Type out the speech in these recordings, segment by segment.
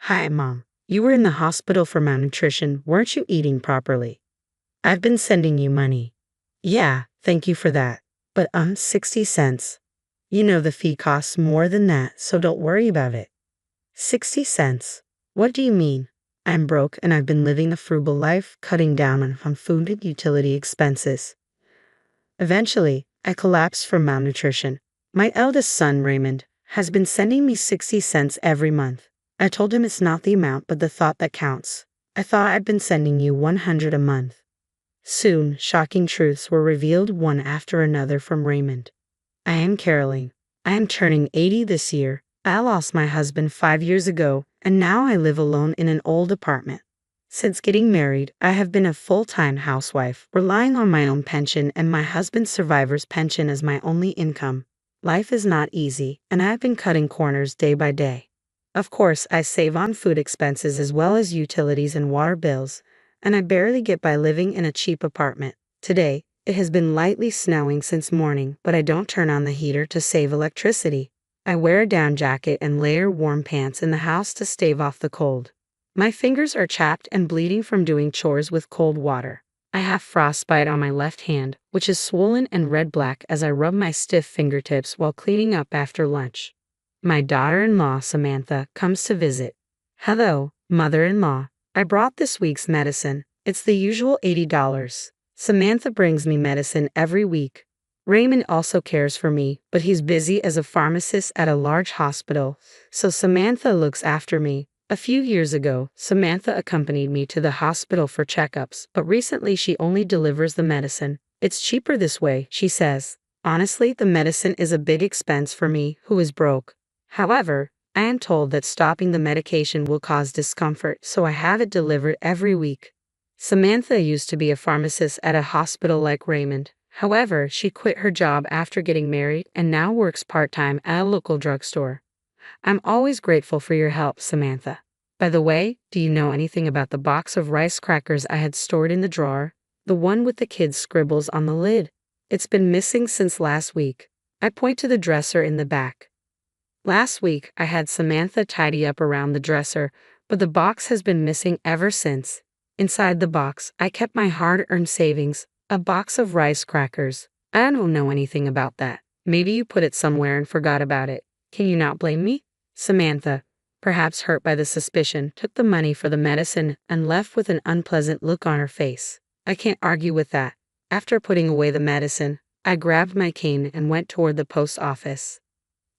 Hi, Mom. You were in the hospital for malnutrition. Weren't you eating properly? I've been sending you money. Yeah, thank you for that. But 60 cents. You know the fee costs more than that, so don't worry about it. 60 cents? What do you mean? I'm broke and I've been living a frugal life, cutting down on food and utility expenses. Eventually, I collapsed from malnutrition. My eldest son, Raymond, has been sending me 60 cents every month. I told him it's not the amount but the thought that counts. I thought I'd been sending you 100 a month. Soon, shocking truths were revealed one after another from Raymond. I am Caroline. I am turning 80 this year. I lost my husband 5 years ago, and now I live alone in an old apartment. Since getting married, I have been a full-time housewife, relying on my own pension and my husband's survivor's pension as my only income. Life is not easy, and I have been cutting corners day by day. Of course, I save on food expenses as well as utilities and water bills, and I barely get by living in a cheap apartment. Today, it has been lightly snowing since morning, but I don't turn on the heater to save electricity. I wear a down jacket and layer warm pants in the house to stave off the cold. My fingers are chapped and bleeding from doing chores with cold water. I have frostbite on my left hand, which is swollen and red-black as I rub my stiff fingertips while cleaning up after lunch. My daughter-in-law, Samantha, comes to visit. Hello, mother-in-law. I brought this week's medicine. It's the usual $80. Samantha brings me medicine every week. Raymond also cares for me, but he's busy as a pharmacist at a large hospital, so Samantha looks after me. A few years ago, Samantha accompanied me to the hospital for checkups, but recently she only delivers the medicine. It's cheaper this way, she says. Honestly, the medicine is a big expense for me, who is broke. However, I am told that stopping the medication will cause discomfort, so I have it delivered every week. Samantha used to be a pharmacist at a hospital like Raymond. However, she quit her job after getting married and now works part-time at a local drugstore. I'm always grateful for your help, Samantha. By the way, do you know anything about the box of rice crackers I had stored in the drawer? The one with the kids' scribbles on the lid. It's been missing since last week. I point to the dresser in the back. Last week, I had Samantha tidy up around the dresser, but the box has been missing ever since. Inside the box, I kept my hard-earned savings, a box of rice crackers. I don't know anything about that. Maybe you put it somewhere and forgot about it. Can you not blame me? Samantha, perhaps hurt by the suspicion, took the money for the medicine and left with an unpleasant look on her face. I can't argue with that. After putting away the medicine, I grabbed my cane and went toward the post office.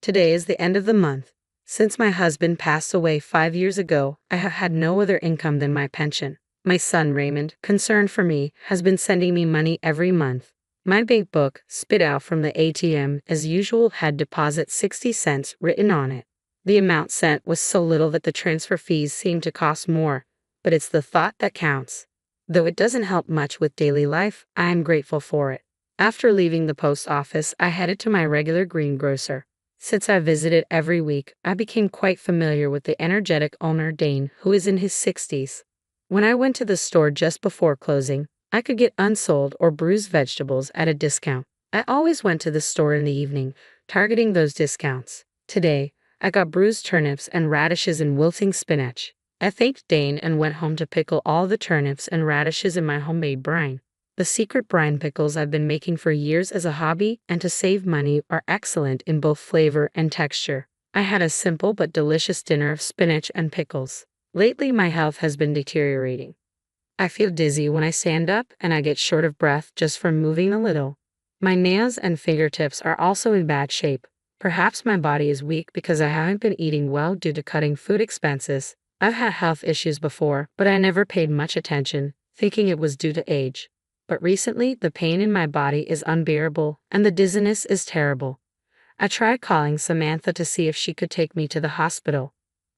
Today is the end of the month. Since my husband passed away 5 years ago, I have had no other income than my pension. My son Raymond, concerned for me, has been sending me money every month. My bank book, spit out from the ATM as usual, had deposit 60 cents written on it. The amount sent was so little that the transfer fees seemed to cost more, but it's the thought that counts. Though it doesn't help much with daily life, I am grateful for it. After leaving the post office, I headed to my regular greengrocer. Since I visited every week, I became quite familiar with the energetic owner Dane, who is in his 60s. When I went to the store just before closing, I could get unsold or bruised vegetables at a discount. I always went to the store in the evening, targeting those discounts. Today, I got bruised turnips and radishes and wilting spinach. I thanked Dane and went home to pickle all the turnips and radishes in my homemade brine. The secret brine pickles I've been making for years as a hobby and to save money are excellent in both flavor and texture. I had a simple but delicious dinner of spinach and pickles. Lately, my health has been deteriorating. I feel dizzy when I stand up and I get short of breath just from moving a little. My nails and fingertips are also in bad shape. Perhaps my body is weak because I haven't been eating well due to cutting food expenses. I've had health issues before, but I never paid much attention, thinking it was due to age. But recently, the pain in my body is unbearable and the dizziness is terrible. I tried calling Samantha to see if she could take me to the hospital.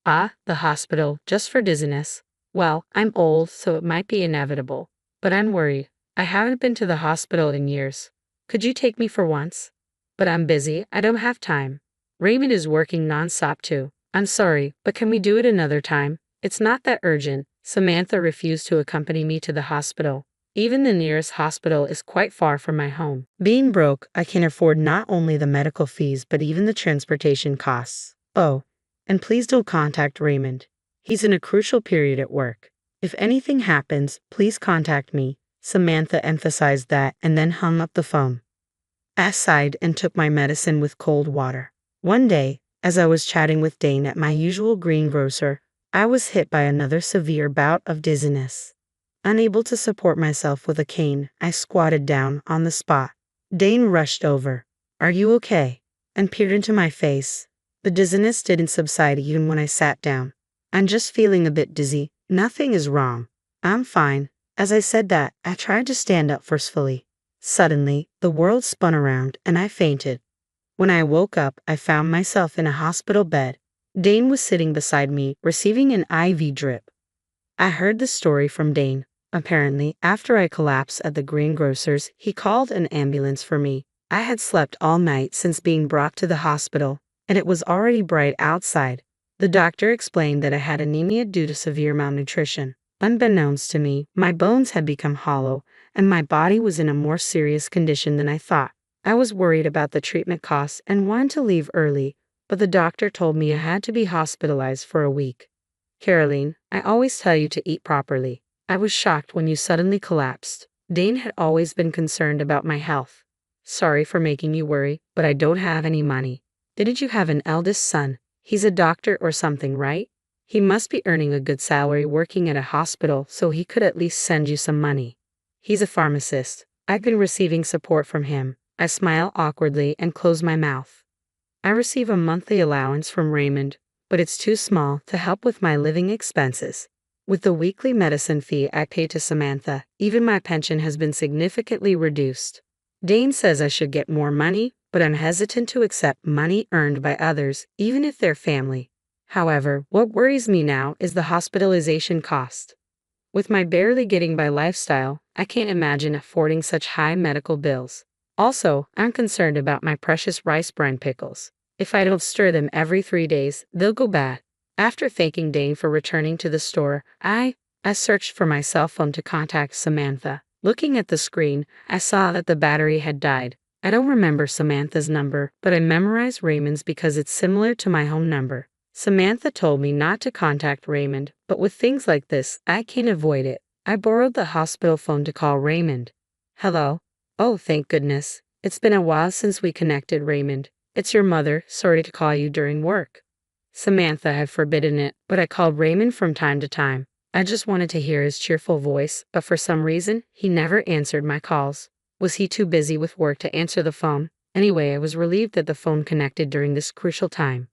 The hospital, just for dizziness. Well, I'm old, so it might be inevitable. But I'm worried. I haven't been to the hospital in years. Could you take me for once? But I'm busy, I don't have time. Raymond is working non-stop too. I'm sorry, but can we do it another time? It's not that urgent. Samantha refused to accompany me to the hospital. Even the nearest hospital is quite far from my home. Being broke, I can afford not only the medical fees but even the transportation costs. Oh, and please don't contact Raymond. He's in a crucial period at work. If anything happens, please contact me. Samantha emphasized that and then hung up the phone. I sighed and took my medicine with cold water. One day, as I was chatting with Dane at my usual greengrocer, I was hit by another severe bout of dizziness. Unable to support myself with a cane, I squatted down on the spot. Dane rushed over. "Are you okay?" and peered into my face. The dizziness didn't subside even when I sat down. "I'm just feeling a bit dizzy. Nothing is wrong. I'm fine." As I said that, I tried to stand up forcefully. Suddenly, the world spun around and I fainted. When I woke up, I found myself in a hospital bed. Dane was sitting beside me, receiving an IV drip. I heard the story from Dane. Apparently, after I collapsed at the greengrocer's, he called an ambulance for me. I had slept all night since being brought to the hospital, and it was already bright outside. The doctor explained that I had anemia due to severe malnutrition. Unbeknownst to me, my bones had become hollow, and my body was in a more serious condition than I thought. I was worried about the treatment costs and wanted to leave early, but the doctor told me I had to be hospitalized for a week. "Caroline, I always tell you to eat properly. I was shocked when you suddenly collapsed." Dane had always been concerned about my health. "Sorry for making you worry, but I don't have any money." "Didn't you have an eldest son? He's a doctor or something, right? He must be earning a good salary working at a hospital, so he could at least send you some money." "He's a pharmacist. I've been receiving support from him." I smile awkwardly and close my mouth. "I receive a monthly allowance from Raymond, but it's too small to help with my living expenses. With the weekly medicine fee I pay to Samantha, even my pension has been significantly reduced. Dane says I should get more money, but I'm hesitant to accept money earned by others, even if they're family. However, what worries me now is the hospitalization cost. With my barely getting by lifestyle, I can't imagine affording such high medical bills. Also, I'm concerned about my precious rice brine pickles. If I don't stir them every 3 days, they'll go bad." After thanking Dane for returning to the store, I searched for my cell phone to contact Samantha. Looking at the screen, I saw that the battery had died. I don't remember Samantha's number, but I memorized Raymond's because it's similar to my home number. Samantha told me not to contact Raymond, but with things like this, I can't avoid it. I borrowed the hospital phone to call Raymond. "Hello?" "Oh, thank goodness. It's been a while since we connected, Raymond. It's your mother. Sorry to call you during work." Samantha had forbidden it, but I called Raymond from time to time. I just wanted to hear his cheerful voice, but for some reason, he never answered my calls. Was he too busy with work to answer the phone? Anyway, I was relieved that the phone connected during this crucial time.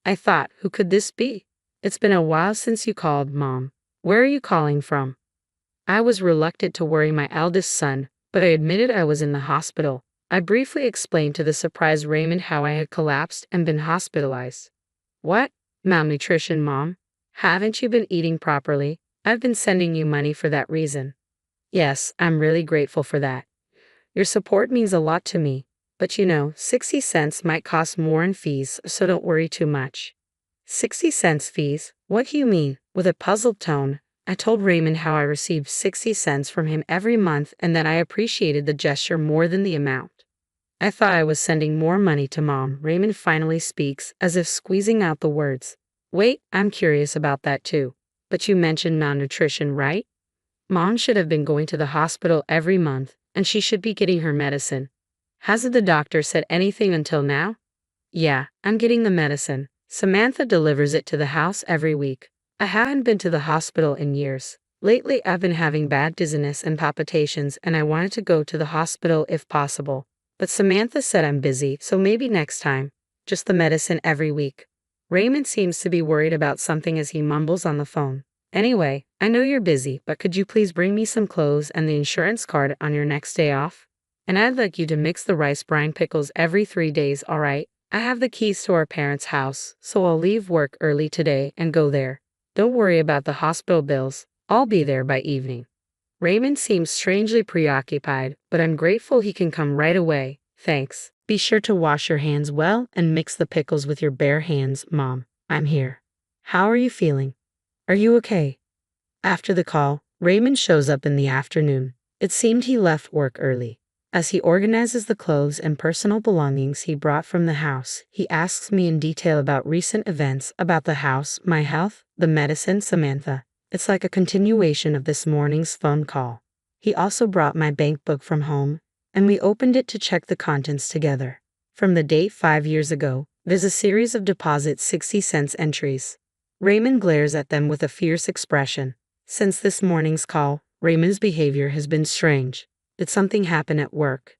I thought, who could this be? "It's been a while since you called, Mom. Where are you calling from?" I was reluctant to worry my eldest son, but I admitted I was in the hospital. I briefly explained to the surprised Raymond how I had collapsed and been hospitalized. "What? Malnutrition, Mom? Haven't you been eating properly? I've been sending you money for that reason." "Yes, I'm really grateful for that. Your support means a lot to me. But 60 cents might cost more in fees, so don't worry too much." "60 cents fees? What do you mean?" With a puzzled tone, I told Raymond how I received 60 cents from him every month and that I appreciated the gesture more than the amount. "I thought I was sending more money to Mom." Raymond finally speaks, as if squeezing out the words. "Wait, I'm curious about that too. But you mentioned malnutrition, right? Mom should have been going to the hospital every month, and she should be getting her medicine. Hasn't the doctor said anything until now?" "Yeah, I'm getting the medicine. Samantha delivers it to the house every week. I haven't been to the hospital in years. Lately, I've been having bad dizziness and palpitations, and I wanted to go to the hospital if possible. But Samantha said I'm busy, so maybe next time. Just the medicine every week." Raymond seems to be worried about something as he mumbles on the phone. "Anyway, I know you're busy, but could you please bring me some clothes and the insurance card on your next day off? And I'd like you to mix the rice brine pickles every 3 days, all right? I have the keys to our parents' house, so I'll leave work early today and go there. Don't worry about the hospital bills. I'll be there by evening." Raymond seems strangely preoccupied, but I'm grateful he can come right away. "Thanks. Be sure to wash your hands well and mix the pickles with your bare hands, Mom. I'm here. How are you feeling? Are you okay?" After the call, Raymond shows up in the afternoon. It seemed he left work early. As he organizes the clothes and personal belongings he brought from the house, he asks me in detail about recent events, about the house, my health, the medicine, Samantha. It's like a continuation of this morning's phone call. He also brought my bank book from home, and we opened it to check the contents together. From the date 5 years ago, there's a series of deposit 60-cent entries. Raymond glares at them with a fierce expression. Since this morning's call, Raymond's behavior has been strange. Did something happen at work?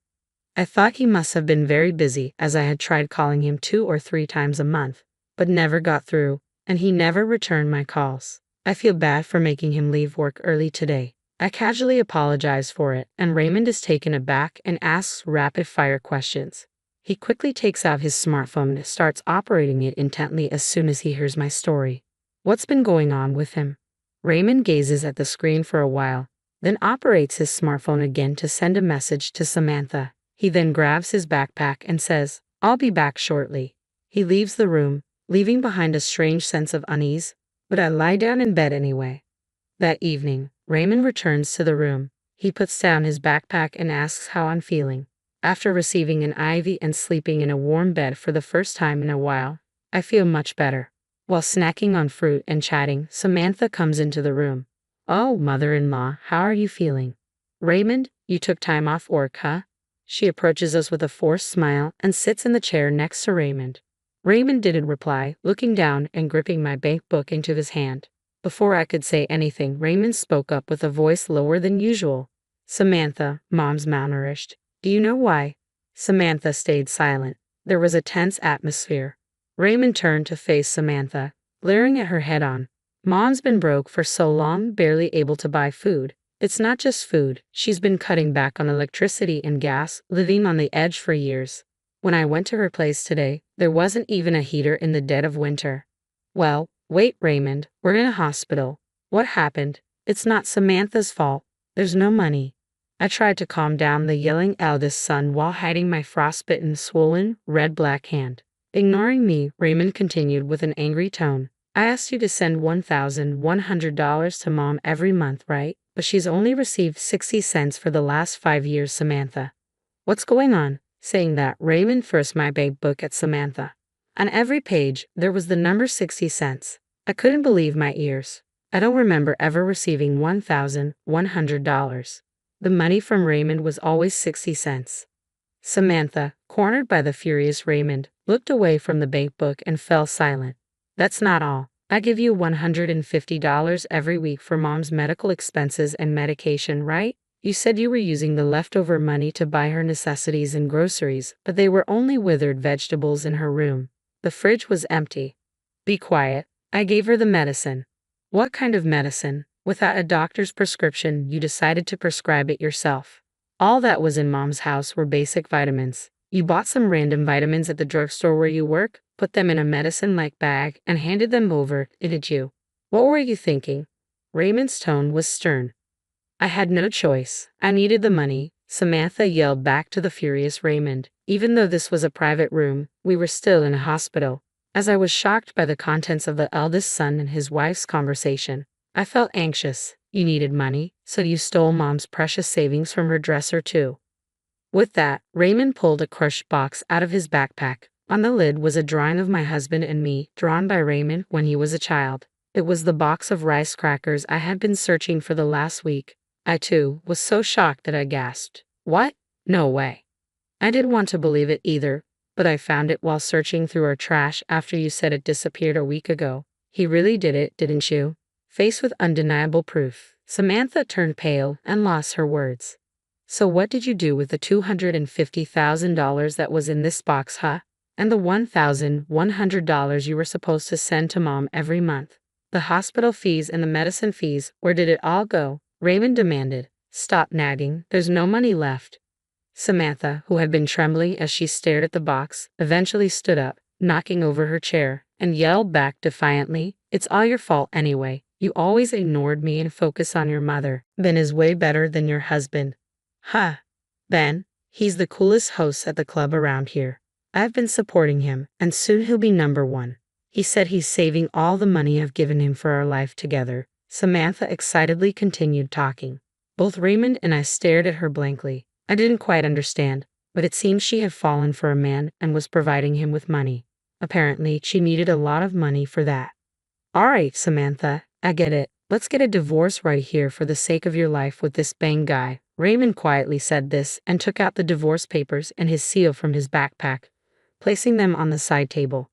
I thought he must have been very busy, as I had tried calling him 2 or 3 times a month, but never got through, and he never returned my calls. I feel bad for making him leave work early today. I casually apologize for it, and Raymond is taken aback and asks rapid-fire questions. He quickly takes out his smartphone and starts operating it intently as soon as he hears my story. What's been going on with him? Raymond gazes at the screen for a while, then operates his smartphone again to send a message to Samantha. He then grabs his backpack and says, "I'll be back shortly." He leaves the room, leaving behind a strange sense of unease, but I lie down in bed anyway. That evening, Raymond returns to the room. He puts down his backpack and asks how I'm feeling. After receiving an IV and sleeping in a warm bed for the first time in a while, I feel much better. While snacking on fruit and chatting, Samantha comes into the room. "Oh, mother-in-law, how are you feeling?" "Raymond, you took time off work, huh?" She approaches us with a forced smile and sits in the chair next to Raymond. Raymond didn't reply, looking down and gripping my bank book into his hand. Before I could say anything, Raymond spoke up with a voice lower than usual. "Samantha, Mom's malnourished. Do you know why?" Samantha stayed silent. There was a tense atmosphere. Raymond turned to face Samantha, glaring at her head-on. "Mom's been broke for so long, barely able to buy food. It's not just food, she's been cutting back on electricity and gas, living on the edge for years. When I went to her place today, there wasn't even a heater in the dead of winter." "Well, wait, Raymond, we're in a hospital. What happened? It's not Samantha's fault. There's no money." I tried to calm down the yelling eldest son while hiding my frostbitten, swollen, red-black hand. Ignoring me, Raymond continued with an angry tone. "I asked you to send $1,100 to Mom every month, right? But she's only received 60 cents for the last 5 years, Samantha. What's going on?" Saying that, Raymond thrust my bank book at Samantha. On every page, there was the number 60 cents. I couldn't believe my ears. I don't remember ever receiving $1,100. The money from Raymond was always 60 cents. Samantha, cornered by the furious Raymond, looked away from the bank book and fell silent. "That's not all. I give you $150 every week for Mom's medical expenses and medication, right? You said you were using the leftover money to buy her necessities and groceries, but they were only withered vegetables in her room. The fridge was empty." "Be quiet. I gave her the medicine." "What kind of medicine? Without a doctor's prescription, you decided to prescribe it yourself." "All that was in Mom's house were basic vitamins. You bought some random vitamins at the drugstore where you work, put them in a medicine-like bag, and handed them over, didn't you? What were you thinking?" Raymond's tone was stern. "I had no choice. I needed the money," Samantha yelled back to the furious Raymond. Even though this was a private room, we were still in a hospital. As I was shocked by the contents of the eldest son and his wife's conversation, I felt anxious. "You needed money, so you stole Mom's precious savings from her dresser too." With that, Raymond pulled a crushed box out of his backpack. On the lid was a drawing of my husband and me, drawn by Raymond when he was a child. It was the box of rice crackers I had been searching for the last week. I, too, was so shocked that I gasped. "What? No way." I didn't want to believe it either, but I found it while searching through our trash after you said it disappeared a week ago. "He really did it, didn't you?" Faced with undeniable proof, Samantha turned pale and lost her words. "So what did you do with the $250,000 that was in this box, huh? And the $1,100 you were supposed to send to Mom every month? The hospital fees and the medicine fees, where did it all go?" Raymond demanded. "Stop nagging, there's no money left." Samantha, who had been trembling as she stared at the box, eventually stood up, knocking over her chair, and yelled back defiantly, "It's all your fault anyway. You always ignored me and focused on your mother. Ben is way better than your husband." "Huh. Ben? He's the coolest host at the club around here. I've been supporting him, and soon he'll be #1. He said he's saving all the money I've given him for our life together." Samantha excitedly continued talking. Both Raymond and I stared at her blankly. I didn't quite understand, but it seems she had fallen for a man and was providing him with money. Apparently, she needed a lot of money for that. All right, Samantha, I get it. Let's get a divorce right here for the sake of your life with this bang guy. Raymond quietly said this and took out the divorce papers and his seal from his backpack, placing them on the side table.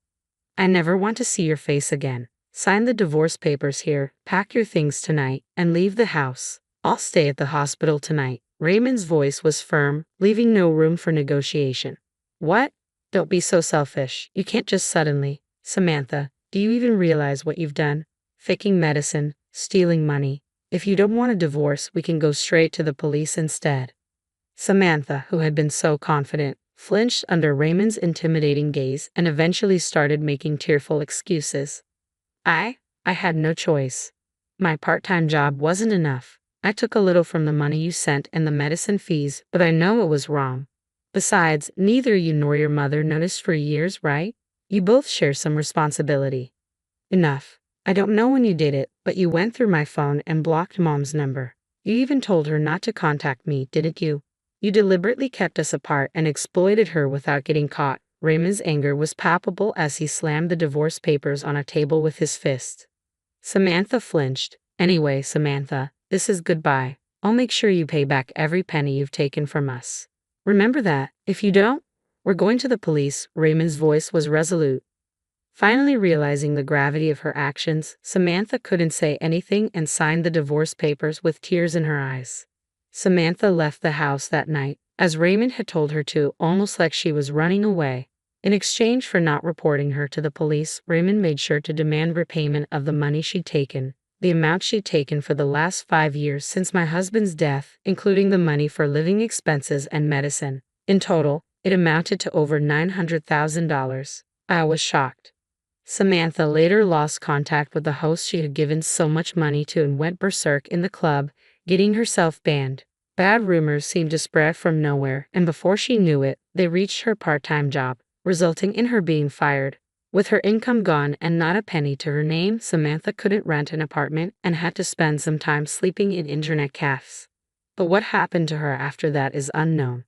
I never want to see your face again. Sign the divorce papers here, pack your things tonight, and leave the house. I'll stay at the hospital tonight. Raymond's voice was firm, leaving no room for negotiation. What? Don't be so selfish. You can't just suddenly. Samantha, do you even realize what you've done? Faking medicine, stealing money. If you don't want a divorce, we can go straight to the police instead. Samantha, who had been so confident, flinched under Raymond's intimidating gaze and eventually started making tearful excuses. I had no choice. My part-time job wasn't enough. I took a little from the money you sent and the medicine fees, but I know it was wrong. Besides, neither you nor your mother noticed for years, right? You both share some responsibility. Enough. I don't know when you did it, but you went through my phone and blocked Mom's number. You even told her not to contact me, didn't you? You deliberately kept us apart and exploited her without getting caught. Raymond's anger was palpable as he slammed the divorce papers on a table with his fist. Samantha flinched. Anyway, Samantha, this is goodbye. I'll make sure you pay back every penny you've taken from us. Remember that. If you don't, we're going to the police. Raymond's voice was resolute. Finally realizing the gravity of her actions, Samantha couldn't say anything and signed the divorce papers with tears in her eyes. Samantha left the house that night, as Raymond had told her to, almost like she was running away. In exchange for not reporting her to the police, Raymond made sure to demand repayment of the money she'd taken, the amount she'd taken for the last 5 years since my husband's death, including the money for living expenses and medicine. In total, it amounted to over $900,000. I was shocked. Samantha later lost contact with the host she had given so much money to and went berserk in the club, getting herself banned. Bad rumors seemed to spread from nowhere, and before she knew it, they reached her part-time job, resulting in her being fired. With her income gone and not a penny to her name, Samantha couldn't rent an apartment and had to spend some time sleeping in internet cafes. But what happened to her after that is unknown.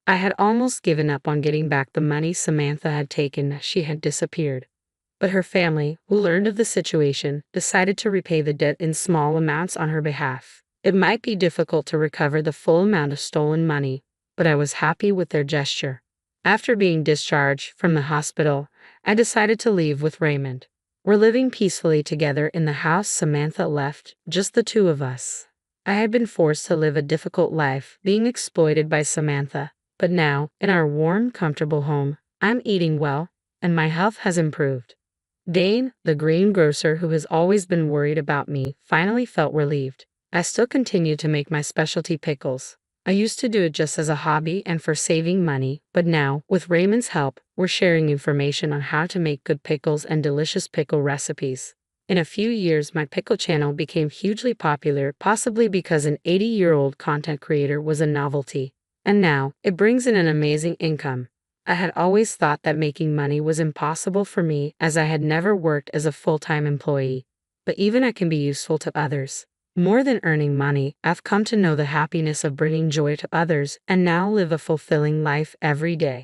I had almost given up on getting back the money Samantha had taken as she had disappeared. But her family, who learned of the situation, decided to repay the debt in small amounts on her behalf. It might be difficult to recover the full amount of stolen money, but I was happy with their gesture. After being discharged from the hospital, I decided to leave with Raymond. We're living peacefully together in the house Samantha left, just the two of us. I had been forced to live a difficult life, being exploited by Samantha, but now, in our warm, comfortable home, I'm eating well, and my health has improved. Dane, the greengrocer who has always been worried about me, finally felt relieved. I still continue to make my specialty pickles. I used to do it just as a hobby and for saving money, but now, with Raymond's help, we're sharing information on how to make good pickles and delicious pickle recipes. In a few years, my pickle channel became hugely popular, possibly because an 80-year-old content creator was a novelty. And now, it brings in an amazing income. I had always thought that making money was impossible for me as I had never worked as a full-time employee. But even I can be useful to others. More than earning money, I've come to know the happiness of bringing joy to others and now live a fulfilling life every day.